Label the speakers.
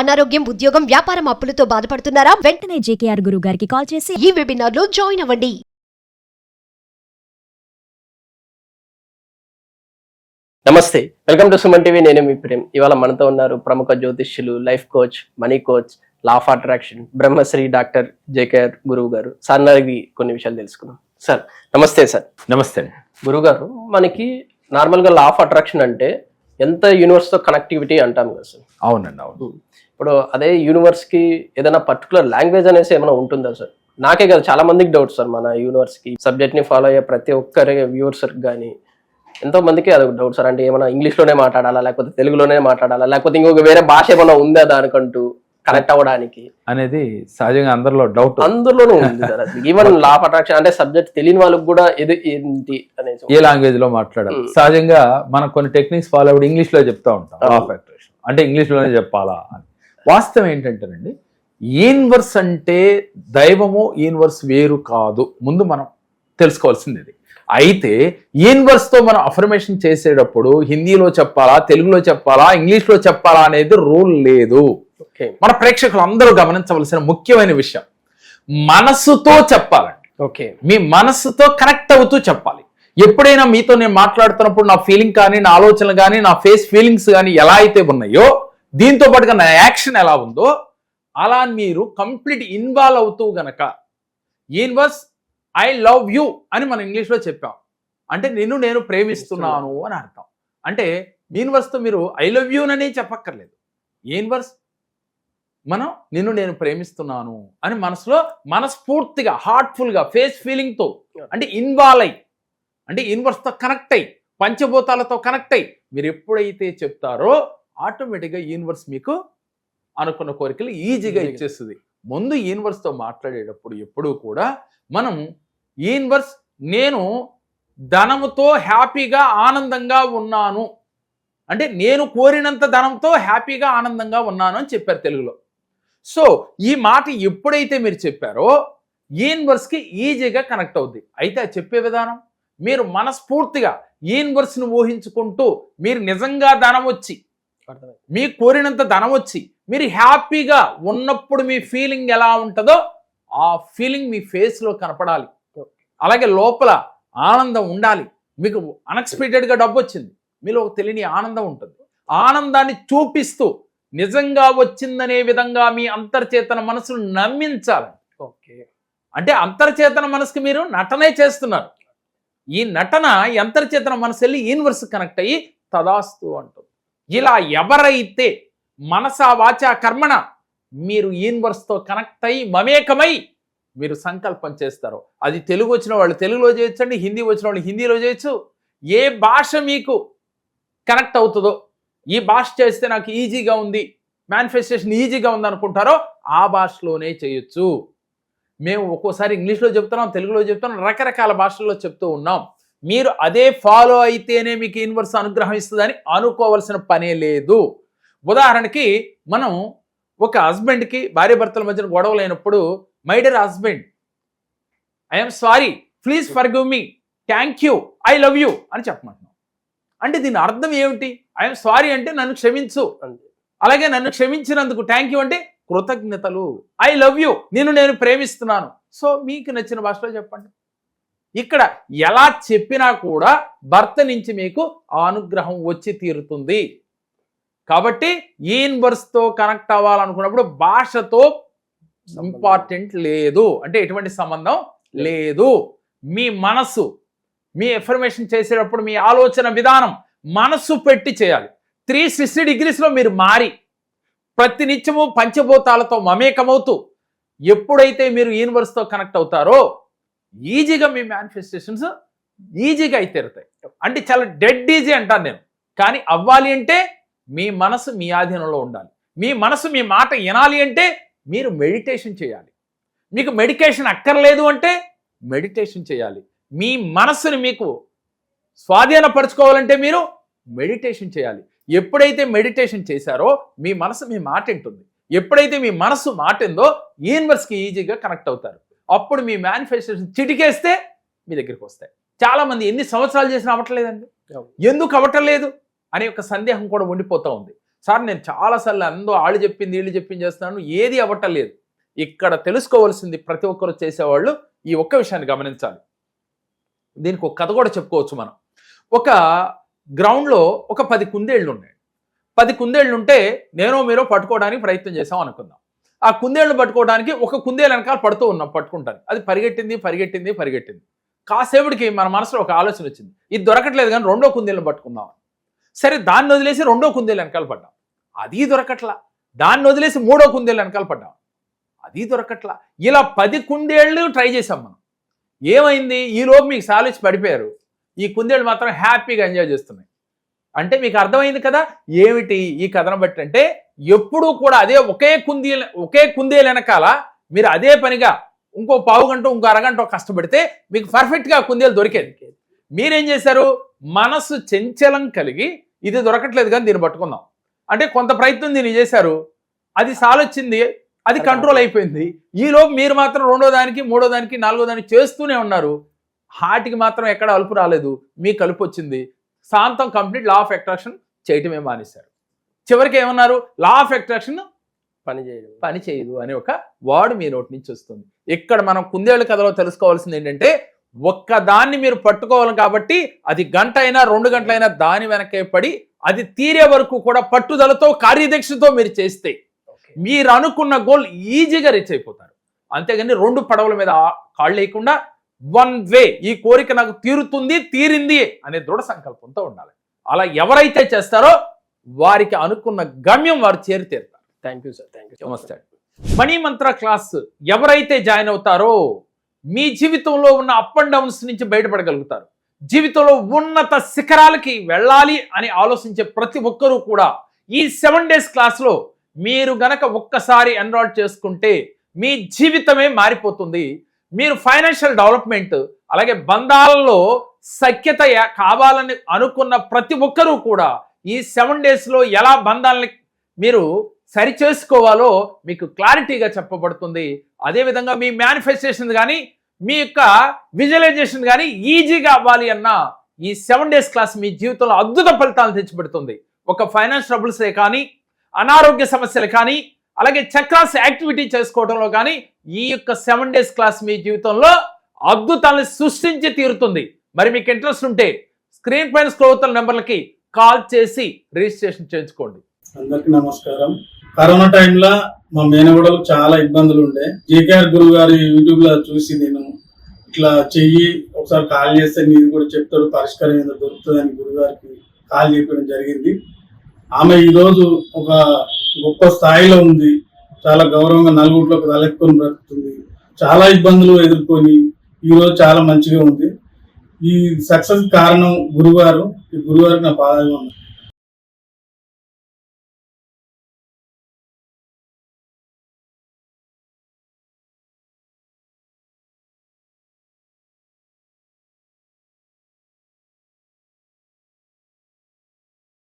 Speaker 1: అనారోగ్యం, ఉద్యోగం, వ్యాపారం అప్పులతో బాధపడుతున్నారా?
Speaker 2: వెంటనే జేకేఆర్ గురువు గారికి కాల్ చేసి
Speaker 1: ఈ వెబినార్ లో జాయిన్ అవ్వండి.
Speaker 3: నమస్తే, వెల్కమ్ టు సుమన్ టీవీ. నేను మీ ప్రేమ్. ఇవాళ మనతో ఉన్నారు ప్రముఖ జ్యోతిష్యులు, life coach, money coach, law of attraction, Brahmashri doctor JKR గురువు గారు. సార్ అడిగి కొన్ని విషయాలు తెలుసుకుందాం. సార్ నమస్తే. సార్
Speaker 4: నమస్తే.
Speaker 3: గురువు గారు, మనకి నార్మల్ గా లా ఆఫ్ అట్రాక్షన్ అంటే ఎంత యూనివర్స్ తో కనెక్టివిటీ అంటాం కదా సార్?
Speaker 4: అవునండి, అవును.
Speaker 3: ఇప్పుడు అదే యూనివర్స్ కి ఏదైనా పర్టికులర్ లాంగ్వేజ్ అనేసి ఏమైనా ఉంటుందా సార్? నాకే కదా, చాలా మందికి డౌట్ సార్. మన యూనివర్స్ కి సబ్జెక్ట్ ని ఫాలో అయ్యే ప్రతి ఒక్కరి వ్యూవర్స్ కానీ ఎంతో మందికి అదొక డౌట్ సార్. అంటే ఏమైనా ఇంగ్లీష్ లోనే మాట్లాడాలా, లేకపోతే తెలుగులోనే మాట్లాడాలా, లేకపోతే ఇంకొక వేరే భాష ఏమైనా ఉందా దానికంటూ కనెక్ట్ అవ్వడానికి
Speaker 4: అనేది సహజంగా అందరిలో డౌట్.
Speaker 3: అందులోనూ ఉంది sir. Even law of attraction అంటే సబ్జెక్ట్ తెలియని వాళ్ళకి కూడా ఇది ఏంటి అనేది,
Speaker 4: ఏ లాంగ్వేజ్ లో మాట్లాడాలి. సహజంగా మనం కొన్ని టెక్నిక్స్ ఫాలో అవ్వడం ఇంగ్లీష్ లో చెప్తా ఉంటాం. లా ఆఫ్ అట్రాక్షన్ అంటే ఇంగ్లీష్ లోనే చెప్పాలా అని. వాస్తవం ఏంటంటేనండి, యూనివర్స్ అంటే దైవము, యూనివర్స్ వేరు కాదు. ముందు మనం తెలుసుకోవాల్సింది ఇది. అయితే యూనివర్స్ తో మనం అఫర్మేషన్ చేసేటప్పుడు హిందీలో చెప్పాలా, తెలుగులో చెప్పాలా, ఇంగ్లీష్ లో చెప్పాలా అనేది రూల్ లేదు. మన ప్రేక్షకులు అందరూ గమనించవలసిన ముఖ్యమైన విషయం, మనసుతో చెప్పాలండి.
Speaker 3: ఓకే,
Speaker 4: మీ మనసుతో కనెక్ట్ అవుతూ చెప్పాలి. ఎప్పుడైనా మీతో నేను మాట్లాడుతున్నప్పుడు నా ఫీలింగ్ కానీ, నా ఆలోచనలు కానీ, నా ఫేస్ ఫీలింగ్స్ కానీ ఎలా అయితే ఉన్నాయో, దీంతో పాటుగా నా యాక్షన్ ఎలా ఉందో అలా మీరు కంప్లీట్ ఇన్వాల్వ్ అవుతూ గనక యూనివర్స్ ఐ లవ్ యూ అని మనం ఇంగ్లీష్లో చెప్పాం అంటే నిన్ను నేను ప్రేమిస్తున్నాను అని అర్థం. అంటే యూనివర్స్తో మీరు ఐ లవ్ యూ అని చెప్పక్కర్లేదు. యూనివర్స్ మనం నిన్ను నేను ప్రేమిస్తున్నాను అని మనసులో మనస్ఫూర్తిగా, హార్ట్ఫుల్గా, ఫేస్ ఫీలింగ్తో అంటే ఇన్వాల్వ్ అయ్యి, అంటే యూనివర్స్తో కనెక్ట్ అయ్యి, పంచభూతాలతో కనెక్ట్ అయ్యి మీరు ఎప్పుడైతే చెప్తారో ఆటోమేటిక్గా యూనివర్స్ మీకు అనుకున్న కోరికలు ఈజీగా ఇచ్చేస్తుంది. ముందు యూనివర్స్తో మాట్లాడేటప్పుడు ఎప్పుడూ కూడా మనం యూనివర్స్ నేను ధనముతో హ్యాపీగా ఆనందంగా ఉన్నాను అంటే నేను కోరినంత ధనంతో హ్యాపీగా ఆనందంగా ఉన్నాను అని చెప్పారు తెలుగులో. సో ఈ మాట ఎప్పుడైతే మీరు చెప్పారో యూనివర్స్కి ఈజీగా కనెక్ట్ అవుద్ది. అయితే అది చెప్పే విధానం మీరు మనస్ఫూర్తిగా యూనివర్స్ని ఊహించుకుంటూ మీరు నిజంగా ధనం వచ్చి, మీకు కోరినంత ధనం వచ్చి మీరు హ్యాపీగా ఉన్నప్పుడు మీ ఫీలింగ్ ఎలా ఉంటుందో ఆ ఫీలింగ్ మీ ఫేస్లో కనపడాలి. అలాగే లోపల ఆనందం ఉండాలి. మీకు అన్ఎక్స్పెక్టెడ్గా డబ్బు వచ్చింది, మీలో ఒక తెలియని ఆనందం ఉంటుంది. ఆనందాన్ని చూపిస్తూ నిజంగా వచ్చిందనే విధంగా మీ అంతర్చేతన మనసును నమ్మించాలి.
Speaker 3: ఓకే,
Speaker 4: అంటే అంతర్చేతన మనసుకి మీరు నటనే చేస్తున్నారు. ఈ నటన అంతర్చేతన మనసు వెళ్ళి యూనివర్స్ కనెక్ట్ అయ్యి తదాస్తు అంటుంది. ఇలా ఎవరైతే మనసా వాచా కర్మణ మీరు యూనివర్స్తో కనెక్ట్ అయ్యి మమేకమై మీరు సంకల్పం చేస్తారో, అది తెలుగు వచ్చిన వాళ్ళు తెలుగులో చేయొచ్చండి, హిందీ వచ్చిన వాళ్ళు హిందీలో చేయొచ్చు. ఏ భాష మీకు కనెక్ట్ అవుతుందో, ఈ భాష చేస్తే నాకు ఈజీగా ఉంది, మేనిఫెస్టేషన్ ఈజీగా ఉంది అనుకుంటారో ఆ భాషలోనే చేయొచ్చు. మేము ఒక్కోసారి ఇంగ్లీష్లో చెప్తున్నాం, తెలుగులో చెప్తున్నాం, రకరకాల భాషల్లో చెప్తూ ఉన్నాం. మీరు అదే ఫాలో అయితేనే మీకు యూనివర్స్ అనుగ్రహం ఇస్తుందని అనుకోవాల్సిన పనే లేదు. ఉదాహరణకి మనం ఒక హస్బెండ్కి భార్యాభర్తల మధ్యన గొడవలు అయినప్పుడు my dear husband I'm sorry, please forgive me, thank you, I love you అని చెప్పమంటున్నాం. అంటే దీని అర్థం ఏమిటి? ఐఎమ్ సారీ అంటే నన్ను క్షమించు, అలాగే నన్ను క్షమించినందుకు థ్యాంక్ యూ అంటే కృతజ్ఞతలు, ఐ లవ్ యూ నిన్ను నేను ప్రేమిస్తున్నాను. సో మీకు నచ్చిన భాషలో చెప్పండి. ఇక్కడ ఎలా చెప్పినా కూడా భర్త నుంచి మీకు ఆ అనుగ్రహం వచ్చి తీరుతుంది. కాబట్టి యూనివర్స్తో కనెక్ట్ అవ్వాలనుకున్నప్పుడు భాషతో ఇంపార్టెంట్ లేదు, అంటే ఎటువంటి సంబంధం లేదు. మీ మనసు, మీ ఎఫర్మేషన్ చేసేటప్పుడు మీ ఆలోచన విధానం మనసు పెట్టి చేయాలి. 360 degrees మీరు మారి ప్రతి నిత్యము పంచభూతాలతో మమేకమవుతూ ఎప్పుడైతే మీరు యూనివర్స్తో కనెక్ట్ అవుతారో ఈజీగా మీ మేనిఫెస్టేషన్స్ ఈజీగా అయితే తీరుతాయి. అంటే చాలా డెడ్ ఈజీ అంటాను నేను. కానీ అవ్వాలి అంటే మీ మనసు మీ ఆధీనంలో ఉండాలి. మీ మనసు మీ మాట వినాలి అంటే మీరు మెడిటేషన్ చేయాలి. మీకు మెడికేషన్ అక్కర్లేదు అంటే మెడిటేషన్ చేయాలి. మీ మనసుని మీకు స్వాధీనపరచుకోవాలంటే మీరు మెడిటేషన్ చేయాలి. ఎప్పుడైతే మెడిటేషన్ చేశారో మీ మనసు మీ మాట వింటుంది. ఎప్పుడైతే మీ మనసు మాటిందో యూనివర్స్కి ఈజీగా కనెక్ట్ అవుతారు. అప్పుడు మీ మేనిఫెస్టేషన్ చిటికేస్తే మీ దగ్గరికి వస్తాయి. చాలా మంది ఎన్ని సంవత్సరాలు చేసినా అవ్వట్లేదండి. ఎందుకు అవ్వట్లేదు అనే ఒక సందేహం కూడా ఉండిపోతూ ఉంది. సార్ నేను చాలాసార్లు అందరూ వాళ్ళు చెప్పింది వీళ్ళు చెప్పింది చేస్తున్నాను, ఏది అవ్వటం లేదు. ఇక్కడ తెలుసుకోవాల్సింది ప్రతి ఒక్కరు చేసేవాళ్ళు ఈ ఒక్క విషయాన్ని గమనించాలి. దీనికి ఒక కథ కూడా చెప్పుకోవచ్చు మనం. ఒక గ్రౌండ్లో ఒక 10 కుందేళ్ళు ఉన్నాయి. 10 కుందేళ్ళు ఉంటే నేనో మీరో పట్టుకోవడానికి ప్రయత్నం చేసాం అనుకుందాం. ఆ కుందేళ్ళు పట్టుకోవడానికి ఒక కుందేలు వెనకాల పడుతూ ఉన్నాం పట్టుకుంటాను. అది పరిగెట్టింది. కాసేపుడికి మన మనసులో ఒక ఆలోచన వచ్చింది, ఇది దొరకట్లేదు కానీ రెండో కుందేలను పట్టుకుందాం. సరే దాన్ని వదిలేసి రెండో కుందేలు వెనకాల పడ్డాం, అది దొరకట్లా. దాన్ని వదిలేసి మూడో కుందేలు వెనకాల పడ్డాం, అది దొరకట్లా. ఇలా 10 కుందేళ్ళు ట్రై చేసాం మనం. ఏమైంది, ఈలోపు మీకు సాలిచ్చి పడిపోయారు, ఈ కుందేళ్ళు మాత్రం హ్యాపీగా ఎంజాయ్ చేస్తున్నాయి. అంటే మీకు అర్థమైంది కదా ఏమిటి ఈ కథను బట్టి అంటే, ఎప్పుడూ కూడా అదే ఒకే కుందేలు వెనకాల మీరు అదే పనిగా ఇంకో పావు గంట ఇంకో అరగంట కష్టపడితే మీకు పర్ఫెక్ట్గా కుందేలు దొరికేది. మీరేం చేశారు, మనసు చంచలం కలిగి ఇది దొరకట్లేదు కానీ దీన్ని పట్టుకుందాం అంటే కొంత ప్రయత్నం దీన్ని చేశారు, అది సాలొచ్చింది, అది కంట్రోల్ అయిపోయింది. ఈలోపు మీరు మాత్రం రెండో దానికి మూడో దానికి నాలుగో దానికి చేస్తూనే ఉన్నారు. హార్ట్కి మాత్రం ఎక్కడ అలుపు రాలేదు, మీకు కలుపు వచ్చింది. శాంతం కంప్లీట్ లా ఆఫ్ అట్రాక్షన్ చేయటమే మానేశారు. చివరికి ఏమన్నారు, లా ఆఫ్ అట్రాక్షన్ పని చేయదు అనే ఒక వర్డ్ మీ నోటి నుంచి వస్తుంది. ఇక్కడ మనం కుందేళ్ళ కథలో తెలుసుకోవాల్సింది ఏంటంటే, ఒక్కదాన్ని మీరు పట్టుకోవాలి కాబట్టి అది గంట అయినా 2 గంటలైనా దాని వెనకే పడి అది తీరే వరకు కూడా పట్టుదలతో కార్యదక్షతో మీరు చేస్తే మీరు అనుకున్న గోల్ ఈజీగా రీచ్ అయిపోతారు. అంతేగాని 2 పడవల మీద కాళ్ళు లేకుండా వన్ వే, ఈ కోరిక నాకు తీరింది అనే దృఢ సంకల్పంతో ఉండాలి. అలా ఎవరైతే చేస్తారో వారికి అనుకున్న గమ్యం వారు చేరుతారు.
Speaker 3: Thank you sir, thank you.
Speaker 4: నమస్తే. మనీ మంత్ర క్లాస్ ఎవరైతే జాయిన్ అవుతారో మీ జీవితంలో ఉన్న అప్ అండ్ డౌన్స్ నుంచి బయటపడగలుగుతారు. జీవితంలో ఉన్నత శిఖరాలకి వెళ్ళాలి అని ఆలోచించే ప్రతి ఒక్కరూ కూడా ఈ 7 days క్లాస్లో మీరు గనక ఒక్కసారి ఎన్రోల్ చేసుకుంటే మీ జీవితమే మారిపోతుంది. మీరు ఫైనాన్షియల్ డెవలప్మెంట్, అలాగే బంధాలలో సఖ్యత కావాలని అనుకున్న ప్రతి ఒక్కరూ కూడా ఈ 7 daysలో ఎలా బంధాలని మీరు సరి చేసుకోవాలో మీకు క్లారిటీగా చెప్పబడుతుంది. అదేవిధంగా మీ మేనిఫెస్టేషన్ కానీ మీ యొక్క విజువలైజేషన్ కానీ ఈజీగా అవ్వాలి అన్న ఈ 7 days క్లాస్ మీ జీవితంలో అద్భుత ఫలితాలు తెచ్చిపెడుతుంది. ఒక ఫైనాన్స్ ట్రబుల్సే కానీ, అనారోగ్య సమస్యలు కానీ, అలాగే చక్రాస్ యాక్టివిటీ చేసుకోవడంలో కానీ ఈ యొక్క 7 days క్లాస్ మీ జీవితంలో అద్భుతాలను సృష్టించి తీరుతుంది. మరి మీకు ఇంట్రెస్ట్ ఉంటే స్క్రీన్ పైన స్క్రోల్ అవుతున్న నెంబర్లకి కాల్ చేసి రిజిస్ట్రేషన్ చేయించుకోండి.
Speaker 5: అందరికి నమస్కారం. కరోనా టైంలో మా మేనగోడలకు చాలా ఇబ్బందులు ఉండే. జేకేఆర్ గురువు గారి యూట్యూబ్ లో చూసి నేను ఇట్లా చెయ్యి ఒకసారి కాల్ చేస్తే మీరు కూడా చెప్తాడు పరిష్కారం ఏదో దొరుకుతుందని గురువు గారికి కాల్ చేయడం జరిగింది. ఆమె ఈరోజు ఒక గొప్ప స్థాయిలో ఉంది, చాలా గౌరవంగా నలుగురిలోకి తలెత్తుకొని బ్రతుకుతుంది. చాలా ఇబ్బందులు ఎదుర్కొని ఈరోజు చాలా మంచిగా ఉంది. ఈ సక్సెస్ కారణం గురుగారు. ఈ గురుగారికి నా పాదాలు ఉన్నాయి.